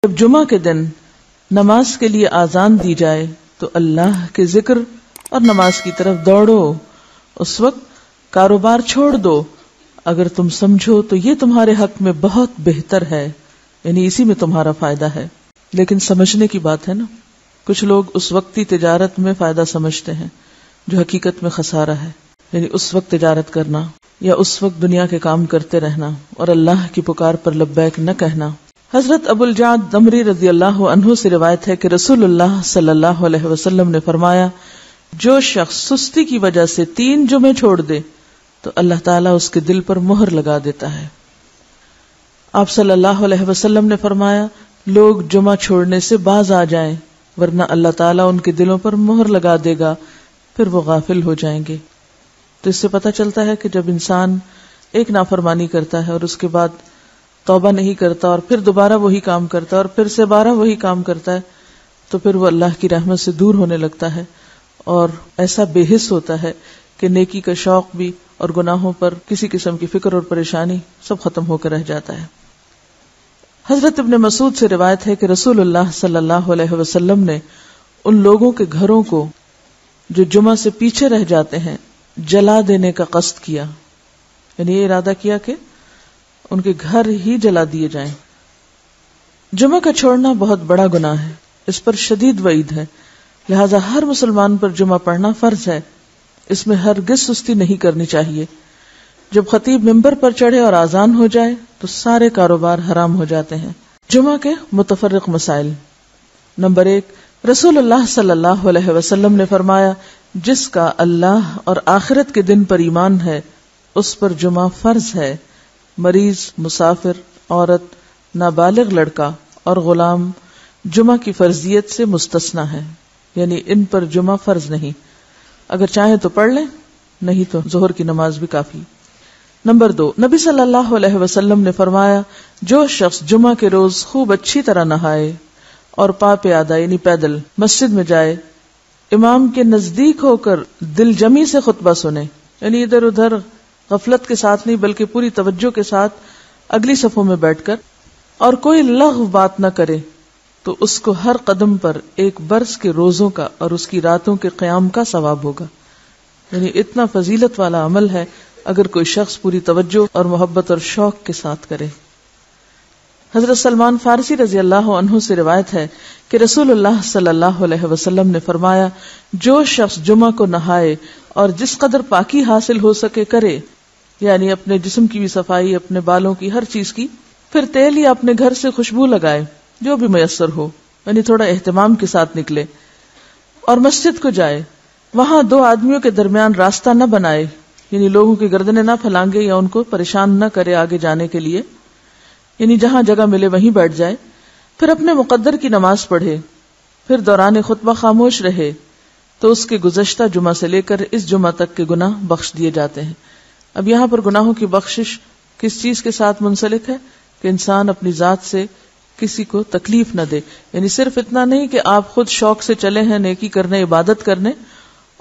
جب جمعہ کے دن نماز کے لیے آذان دی جائے تو اللہ کے ذکر اور نماز کی طرف دوڑو. اس وقت کاروبار چھوڑ دو. اگر تم سمجھو تو یہ تمہارے حق میں بہت بہتر ہے، یعنی اسی میں تمہارا فائدہ ہے. لیکن سمجھنے کی بات ہے نا، کچھ لوگ اس وقتی تجارت میں فائدہ سمجھتے ہیں جو حقیقت میں خسارہ ہے. یعنی اس وقت تجارت کرنا یا اس وقت دنیا کے کام کرتے رہنا اور اللہ کی پکار پر لبیک نہ کہنا. حضرت ابو الجعد دمری رضی اللہ عنہ سے روایت ہے کہ رسول اللہ صلی اللہ علیہ وسلم نے فرمایا، جو شخص سستی کی وجہ سے 3 جمعے چھوڑ دے تو اللہ تعالیٰ اس کے دل پر مہر لگا دیتا ہے. آپ صلی اللہ علیہ وسلم نے فرمایا، لوگ جمعہ چھوڑنے سے باز آ جائیں ورنہ اللہ تعالیٰ ان کے دلوں پر مہر لگا دے گا، پھر وہ غافل ہو جائیں گے. تو اس سے پتہ چلتا ہے کہ جب انسان ایک نافرمانی کرتا ہے اور اس کے بعد توبہ نہیں کرتا اور پھر دوبارہ وہی کام کرتا ہے اور پھر سے 12 وہی کام کرتا ہے تو پھر وہ اللہ کی رحمت سے دور ہونے لگتا ہے اور ایسا بے حس ہوتا ہے کہ نیکی کا شوق بھی اور گناہوں پر کسی قسم کی فکر اور پریشانی سب ختم ہو کر رہ جاتا ہے. حضرت ابن مسعود سے روایت ہے کہ رسول اللہ صلی اللہ علیہ وسلم نے ان لوگوں کے گھروں کو جو جمعہ سے پیچھے رہ جاتے ہیں جلا دینے کا قصد کیا، یعنی یہ ارادہ کیا کہ ان کے گھر ہی جلا دیے جائیں. جمعہ کا چھوڑنا بہت بڑا گناہ ہے، اس پر شدید وعید ہے، لہذا ہر مسلمان پر جمعہ پڑھنا فرض ہے. اس میں ہرگز سستی نہیں کرنی چاہیے. جب خطیب ممبر پر چڑھے اور اذان ہو جائے تو سارے کاروبار حرام ہو جاتے ہیں. جمعہ کے متفرق مسائل. نمبر 1، رسول اللہ صلی اللہ علیہ وسلم نے فرمایا، جس کا اللہ اور آخرت کے دن پر ایمان ہے اس پر جمعہ فرض ہے. مریض، مسافر، عورت، نابالغ لڑکا اور غلام جمعہ کی فرضیت سے مستثنی ہے، یعنی ان پر جمعہ فرض نہیں. اگر چاہیں تو پڑھ لیں، نہیں تو ظہر کی نماز بھی کافی. نمبر 2، نبی صلی اللہ علیہ وسلم نے فرمایا، جو شخص جمعہ کے روز خوب اچھی طرح نہائے اور پا پیادہ یعنی پیدل مسجد میں جائے، امام کے نزدیک ہو کر دل جمی سے خطبہ سنے، یعنی ادھر ادھر غفلت کے ساتھ نہیں بلکہ پوری توجہ کے ساتھ اگلی صفوں میں بیٹھ کر، اور کوئی لغو بات نہ کرے، تو اس کو ہر قدم پر 1 برس کے روزوں کا اور اس کی راتوں کے قیام کا ثواب ہوگا. یعنی اتنا فضیلت والا عمل ہے اگر کوئی شخص پوری توجہ اور محبت اور شوق کے ساتھ کرے. حضرت سلمان فارسی رضی اللہ عنہ سے روایت ہے کہ رسول اللہ صلی اللہ علیہ وسلم نے فرمایا، جو شخص جمعہ کو نہائے اور جس قدر پاکی حاصل ہو سکے کرے، یعنی اپنے جسم کی بھی صفائی، اپنے بالوں کی، ہر چیز کی، پھر تیل یا اپنے گھر سے خوشبو لگائے جو بھی میسر ہو، یعنی تھوڑا اہتمام کے ساتھ نکلے، اور مسجد کو جائے، وہاں 2 آدمیوں کے درمیان راستہ نہ بنائے، یعنی لوگوں کی گردنیں نہ پھلانگے یا ان کو پریشان نہ کرے آگے جانے کے لیے، یعنی جہاں جگہ ملے وہیں بیٹھ جائے، پھر اپنے مقدر کی نماز پڑھے، پھر دوران خطبہ خاموش رہے، تو اس کے گزشتہ جمعہ سے لے کر اس جمعہ تک کے گناہ بخش دیے جاتے ہیں. اب یہاں پر گناہوں کی بخشش کس چیز کے ساتھ منسلک ہے کہ انسان اپنی ذات سے کسی کو تکلیف نہ دے، یعنی صرف اتنا نہیں کہ آپ خود شوق سے چلے ہیں نیکی کرنے، عبادت کرنے،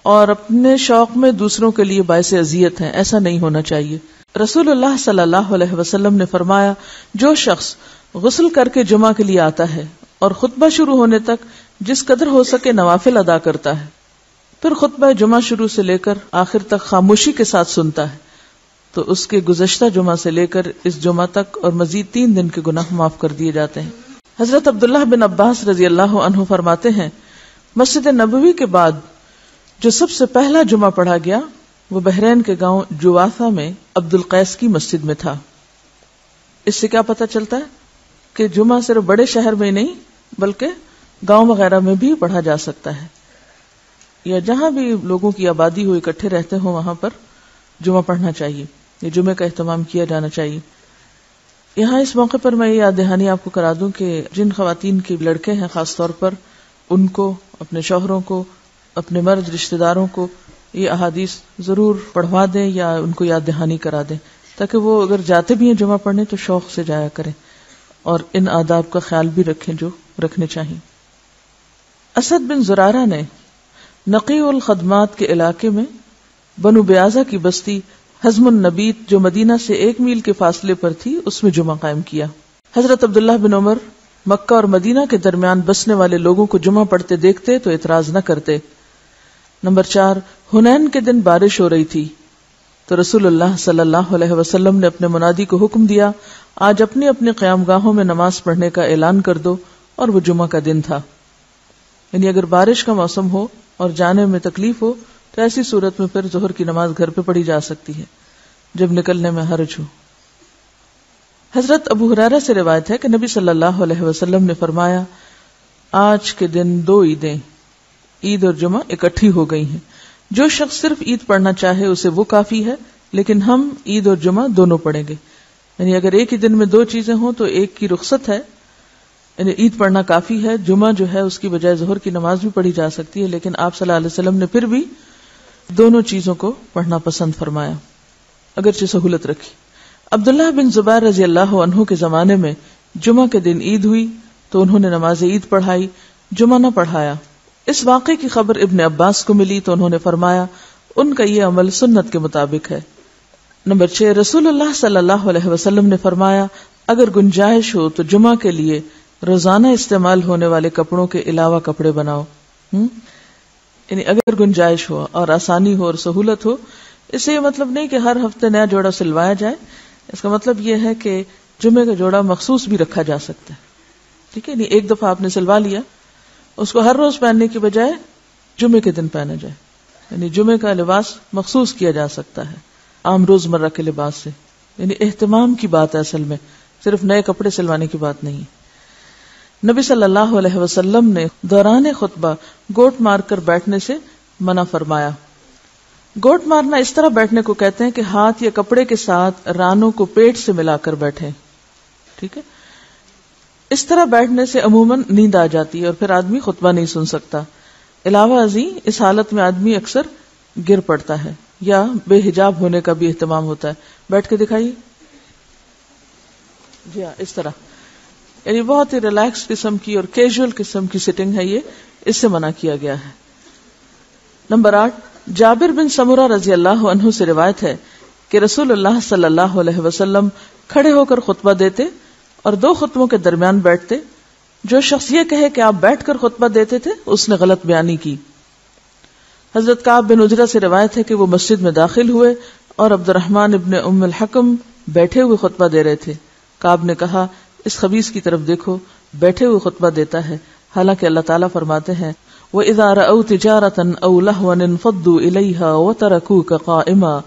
اور اپنے شوق میں دوسروں کے لیے باعث اذیت ہیں، ایسا نہیں ہونا چاہیے. رسول اللہ صلی اللہ علیہ وسلم نے فرمایا، جو شخص غسل کر کے جمعہ کے لیے آتا ہے اور خطبہ شروع ہونے تک جس قدر ہو سکے نوافل ادا کرتا ہے، پھر خطبہ جمعہ شروع سے لے کر آخر تک خاموشی کے ساتھ سنتا ہے، تو اس کے گزشتہ جمعہ سے لے کر اس جمعہ تک اور مزید 3 دن کے گناہ معاف کر دیے جاتے ہیں. حضرت عبداللہ بن عباس رضی اللہ عنہ فرماتے ہیں، مسجد نبوی کے بعد جو سب سے پہلا جمعہ پڑھا گیا وہ بحرین کے گاؤں جوافہ میں عبد القیس کی مسجد میں تھا. اس سے کیا پتہ چلتا ہے کہ جمعہ صرف بڑے شہر میں نہیں بلکہ گاؤں وغیرہ میں بھی پڑھا جا سکتا ہے، یا جہاں بھی لوگوں کی آبادی ہو، اکٹھے رہتے ہوں، وہاں پر جمعہ پڑھنا چاہیے، یہ جمعے کا اہتمام کیا جانا چاہیے. یہاں اس موقع پر میں یہ یاد دہانی آپ کو کرا دوں کہ جن خواتین کے لڑکے ہیں خاص طور پر ان کو، اپنے شوہروں کو، اپنے مرد رشتہ داروں کو یہ احادیث ضرور پڑھوا دیں یا ان کو یاد دہانی کرا دیں، تاکہ وہ اگر جاتے بھی ہیں جمعہ پڑھنے تو شوق سے جایا کریں اور ان آداب کا خیال بھی رکھیں جو رکھنے چاہیے. اسد بن زرارہ نے نقی الخدمات کے علاقے میں بنو بیازہ کی بستی حزم النبیت جو مدینہ سے 1 میل کے فاصلے پر تھی اس میں جمعہ قائم کیا. حضرت عبداللہ بن عمر مکہ اور مدینہ کے درمیان بسنے والے لوگوں کو جمعہ پڑھتے دیکھتے تو اعتراض نہ کرتے۔ نمبر 4، حنین کے دن بارش ہو رہی تھی تو رسول اللہ صلی اللہ علیہ وسلم نے اپنے منادی کو حکم دیا، آج اپنی اپنی قیام گاہوں میں نماز پڑھنے کا اعلان کر دو، اور وہ جمعہ کا دن تھا۔ یعنی اگر بارش کا موسم ہو اور جانے میں تکلیف ہو تو ایسی صورت میں پھر ظہر کی نماز گھر پہ پڑھی جا سکتی ہے جب نکلنے میں حرج ہو۔ حضرت ابو ہریرہ سے روایت ہے کہ نبی صلی اللہ علیہ وسلم نے فرمایا، آج کے دن 2 عیدیں عید اور جمعہ اکٹھی ہو گئی ہیں، جو شخص صرف عید پڑھنا چاہے اسے وہ کافی ہے، لیکن ہم عید اور جمعہ دونوں پڑھیں گے۔ یعنی اگر ایک ہی دن میں 2 چیزیں ہوں تو ایک کی رخصت ہے، یعنی عید پڑھنا کافی ہے، جمعہ جو ہے اس کی بجائے ظہر کی نماز بھی پڑھی جا سکتی ہے، لیکن آپ صلی اللہ علیہ وسلم نے پھر بھی دونوں چیزوں کو پڑھنا پسند فرمایا، اگرچہ سہولت رکھی۔ عبداللہ بن زبیر رضی اللہ عنہ کے زمانے میں جمعہ کے دن عید ہوئی تو انہوں نے نماز عید پڑھائی، جمعہ نہ پڑھایا۔ اس واقعے کی خبر ابن عباس کو ملی تو انہوں نے فرمایا، ان کا یہ عمل سنت کے مطابق ہے۔ نمبر 6، رسول اللہ صلی اللہ علیہ وسلم نے فرمایا، اگر گنجائش ہو تو جمعہ کے لیے روزانہ استعمال ہونے والے کپڑوں کے علاوہ کپڑے بناؤ۔ یعنی اگر گنجائش ہو اور آسانی ہو اور سہولت ہو، اس سے یہ مطلب نہیں کہ ہر ہفتے نیا جوڑا سلوایا جائے، اس کا مطلب یہ ہے کہ جمعے کا جوڑا مخصوص بھی رکھا جا سکتا ہے، ٹھیک ہے، نہیں ایک دفعہ آپ نے سلوا لیا، اس کو ہر روز پہننے کی بجائے جمعے کے دن پہنا جائے، یعنی جمعے کا لباس مخصوص کیا جا سکتا ہے عام روزمرہ کے لباس سے، یعنی اہتمام کی بات ہے، اصل میں صرف نئے کپڑے سلوانے کی بات نہیں۔ نبی صلی اللہ علیہ وسلم نے دوران خطبہ گوٹ مار کر بیٹھنے سے منع فرمایا۔ گوٹ مارنا اس طرح بیٹھنے کو کہتے ہیں کہ ہاتھ یا کپڑے کے ساتھ رانوں کو پیٹ سے ملا کر بیٹھیں، ٹھیک ہے، اس طرح بیٹھنے سے عموماً نیند آ جاتی ہے اور پھر آدمی خطبہ نہیں سن سکتا۔ علاوہ ازیں اس حالت میں آدمی اکثر گر پڑتا ہے یا بے حجاب ہونے کا بھی اہتمام ہوتا ہے۔ بیٹھ کے دکھائیے، جی ہاں، اس طرح، یعنی بہت ہی ریلیکس قسم کی اور کیجول قسم کی سٹنگ ہے، یہ اس سے منع کیا گیا ہے۔ نمبر 8، جابر بن سمرہ رضی اللہ عنہ سے روایت ہے کہ رسول اللہ صلی اللہ علیہ وسلم کھڑے ہو کر خطبہ دیتے اور 2 خطبوں کے درمیان بیٹھتے۔ جو شخص یہ کہے کہ آپ بیٹھ کر خطبہ دیتے تھے اس نے غلط بیانی کی۔ حضرت کعب بن عجرہ سے روایت ہے کہ وہ مسجد میں داخل ہوئے اور عبد الرحمن ابن ام الحکم بیٹھے ہوئے خطبہ دے رہے تھے۔ کعب نے کہا، اس خبیث کی طرف دیکھو، بیٹھے ہوئے خطبہ دیتا ہے، حالانکہ اللہ تعالیٰ فرماتے ہیں، وَإِذَا رَأَوْا تِجَارَةً أَوْ لَهْوًا انفضوا إِلَيْهَا وَتَرَكُوكَ قَائِمًا،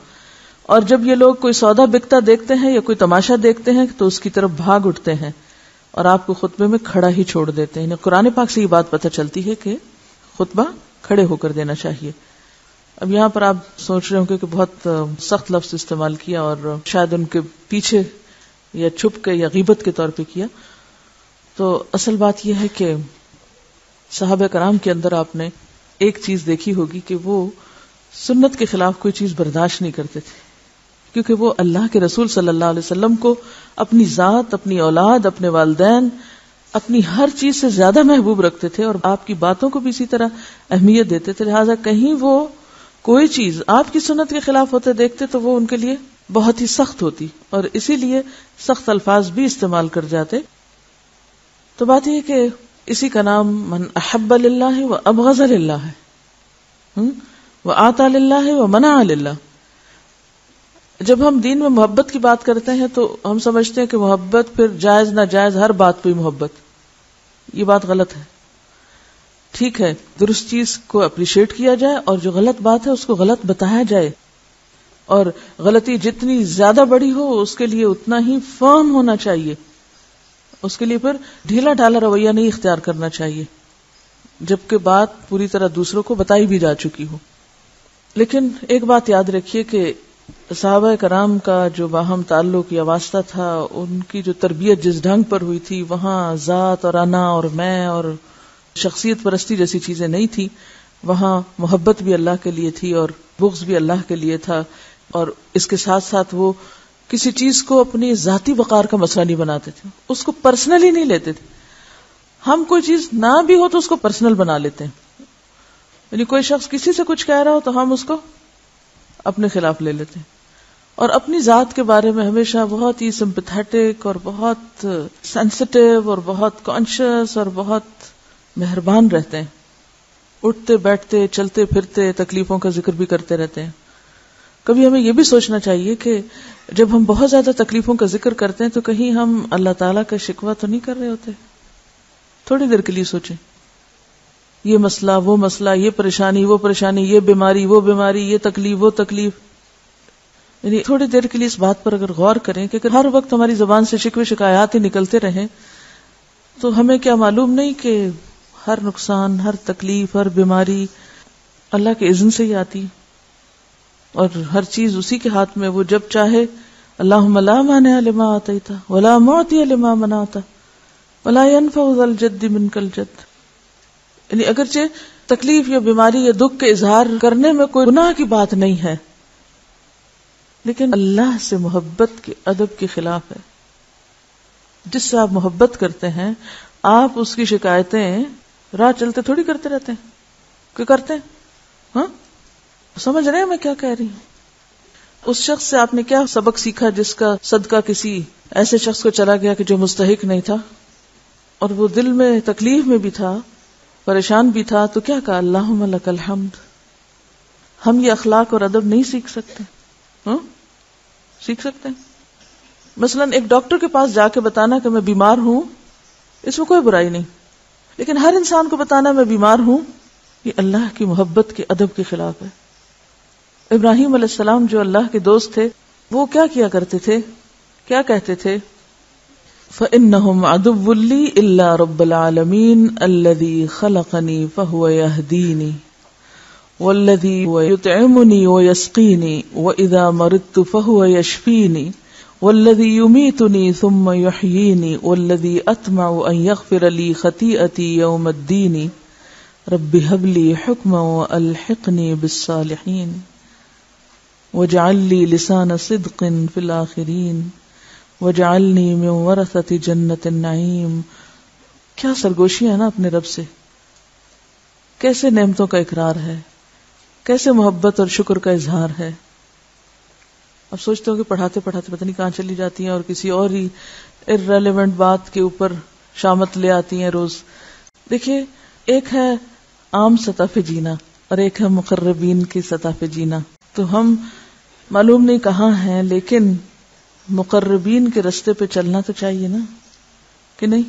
اور جب یہ لوگ کوئی سودا بکتا دیکھتے ہیں یا کوئی تماشا دیکھتے ہیں تو اس کی طرف بھاگ اٹھتے ہیں اور آپ کو خطبے میں کھڑا ہی چھوڑ دیتے ہیں۔ یعنی قرآن پاک سے یہ بات پتہ چلتی ہے کہ خطبہ کھڑے ہو کر دینا چاہیے۔ اب یہاں پر آپ سوچ رہے ہوں کہ بہت سخت لفظ استعمال کیا اور شاید ان کے پیچھے یا چھپ کے یا غیبت کے طور پہ کیا، تو اصل بات یہ ہے کہ صحابہ کرام کے اندر آپ نے ایک چیز دیکھی ہوگی کہ وہ سنت کے خلاف کوئی چیز برداشت نہیں کرتے تھے، کیونکہ وہ اللہ کے رسول صلی اللہ علیہ وسلم کو اپنی ذات، اپنی اولاد، اپنے والدین، اپنی ہر چیز سے زیادہ محبوب رکھتے تھے اور آپ کی باتوں کو بھی اسی طرح اہمیت دیتے تھے، لہٰذا کہیں وہ کوئی چیز آپ کی سنت کے خلاف ہوتے دیکھتے تو وہ ان کے لیے بہت ہی سخت ہوتی اور اسی لیے سخت الفاظ بھی استعمال کر جاتے۔ تو بات یہ کہ اسی کا نام من احب للہ و ابغض للہ ہے، و آتا للہ و منع للہ۔ جب ہم دین میں محبت کی بات کرتے ہیں تو ہم سمجھتے ہیں کہ محبت پھر جائز ناجائز ہر بات پہ محبت، یہ بات غلط ہے۔ ٹھیک ہے، درست چیز کو اپریشیٹ کیا جائے اور جو غلط بات ہے اس کو غلط بتایا جائے، اور غلطی جتنی زیادہ بڑی ہو اس کے لیے اتنا ہی فرم ہونا چاہیے، اس کے لیے پھر ڈھیلا ڈھالا رویہ نہیں اختیار کرنا چاہیے، جبکہ بات پوری طرح دوسروں کو بتائی بھی جا چکی ہو۔ لیکن ایک بات یاد رکھیے کہ صحابہ کرام کا جو باہم تعلق یا واسطہ تھا، ان کی جو تربیت جس ڈھنگ پر ہوئی تھی، وہاں ذات اور انا اور میں اور شخصیت پرستی جیسی چیزیں نہیں تھی، وہاں محبت بھی اللہ کے لیے تھی اور بغض بھی اللہ کے لیے تھا، اور اس کے ساتھ ساتھ وہ کسی چیز کو اپنی ذاتی وقار کا مسئلہ نہیں بناتے تھے، اس کو پرسنلی نہیں لیتے تھے۔ ہم کوئی چیز نہ بھی ہو تو اس کو پرسنل بنا لیتے ہیں، یعنی کوئی شخص کسی سے کچھ کہہ رہا ہو تو ہم اس کو اپنے خلاف لے لیتے ہیں، اور اپنی ذات کے بارے میں ہمیشہ بہت ہی سمپیتھیٹک اور بہت سینسٹیو اور بہت کانشیس اور بہت مہربان رہتے ہیں. اٹھتے بیٹھتے چلتے پھرتے تکلیفوں کا ذکر بھی کرتے رہتے ہیں. کبھی ہمیں یہ بھی سوچنا چاہیے کہ جب ہم بہت زیادہ تکلیفوں کا ذکر کرتے ہیں تو کہیں ہم اللہ تعالیٰ کا شکوہ تو نہیں کر رہے ہوتے. تھوڑی دیر کے لیے سوچیں, یہ مسئلہ وہ مسئلہ, یہ پریشانی وہ پریشانی, یہ بیماری وہ بیماری, یہ تکلیف وہ تکلیف. یعنی تھوڑی دیر کے لیے اس بات پر اگر غور کریں کہ اگر ہر وقت ہماری زبان سے شکوے شکایات ہی نکلتے رہیں تو ہمیں کیا معلوم نہیں کہ ہر نقصان, ہر تکلیف, ہر بیماری اللہ کے اذن سے ہی آتی, اور ہر چیز اسی کے ہاتھ میں. وہ جب چاہے اللہم لا مانع لما آتیت ولا معطی لما منعت ولا ينفع ذا الجد منک الجد. یعنی اگرچہ تکلیف یا بیماری یا دکھ کے اظہار کرنے میں کوئی گناہ کی بات نہیں ہے, لیکن اللہ سے محبت کے ادب کے خلاف ہے. جس سے آپ محبت کرتے ہیں آپ اس کی شکایتیں راہ چلتے تھوڑی کرتے رہتے ہیں, کہ کرتے ہیں؟ ہاں, سمجھ رہے ہیں میں کیا کہہ رہی ہوں؟ اس شخص سے آپ نے کیا سبق سیکھا جس کا صدقہ کسی ایسے شخص کو چلا گیا کہ جو مستحق نہیں تھا, اور وہ دل میں تکلیف میں بھی تھا, پریشان بھی تھا, تو کیا کہا؟ اللہم لک الحمد. ہم یہ اخلاق اور ادب نہیں سیکھ سکتے؟ ہاں سیکھ سکتے ہیں. مثلا ایک ڈاکٹر کے پاس جا کے بتانا کہ میں بیمار ہوں, اس میں کوئی برائی نہیں, لیکن ہر انسان کو بتانا میں بیمار ہوں, یہ اللہ کی محبت کے ادب کے خلاف ہے. ابراہیم علیہ السلام جو اللہ کے دوست تھے, وہ کیا کیا کرتے تھے, کیا کہتے تھے؟ فَإِنَّهُمْ عَدُوٌّ لِّي إِلَّا رَبَّ الْعَالَمِينَ الَّذِي خَلَقَنِي فَهُوَ يَهْدِينِي وَالَّذِي هُوَ يُطْعِمُنِي وَيَسْقِينِي وَإِذَا مَرِضْتُ فَهُوَ يَشْفِينِي وَالَّذِي يُمِيتُنِي ثُمَّ يُحْيِينِي وَالَّذِي أَطْمَعُ أَن يَغْفِرَ لِي خَطِيئَتِي يَوْمَ الدِّينِ رَبِّ هَبْ لِي حُكْمًا وَأَلْحِقْنِي بِالصَّالِحِينَ وَاجْعَل لِّي لِسَانَ صِدْقٍ فِي الْآخِرِينَ وَاجْعَلْنِي مِن وَرَثَةِ جَنَّةِ النَّعِيمِ. کیا سرگوشی ہے نا اپنے رب سے, کیسے نعمتوں کا اقرار ہے, کیسے محبت اور شکر کا اظہار ہے. اب سوچتے ہو کہ پڑھاتے پڑھاتے پتہ نہیں کہاں چلی جاتی ہیں اور کسی اور ہی irrelevant بات کے اوپر شامت لے آتی ہیں روز. دیکھیے, ایک ہے عام سطح پہ جینا اور ایک ہے مقربین کی سطح پہ جینا. تو ہم معلوم نہیں کہاں ہیں, لیکن مقربین کے رستے پہ چلنا تو چاہیے نا, کہ نہیں؟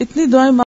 اتنی دعائیں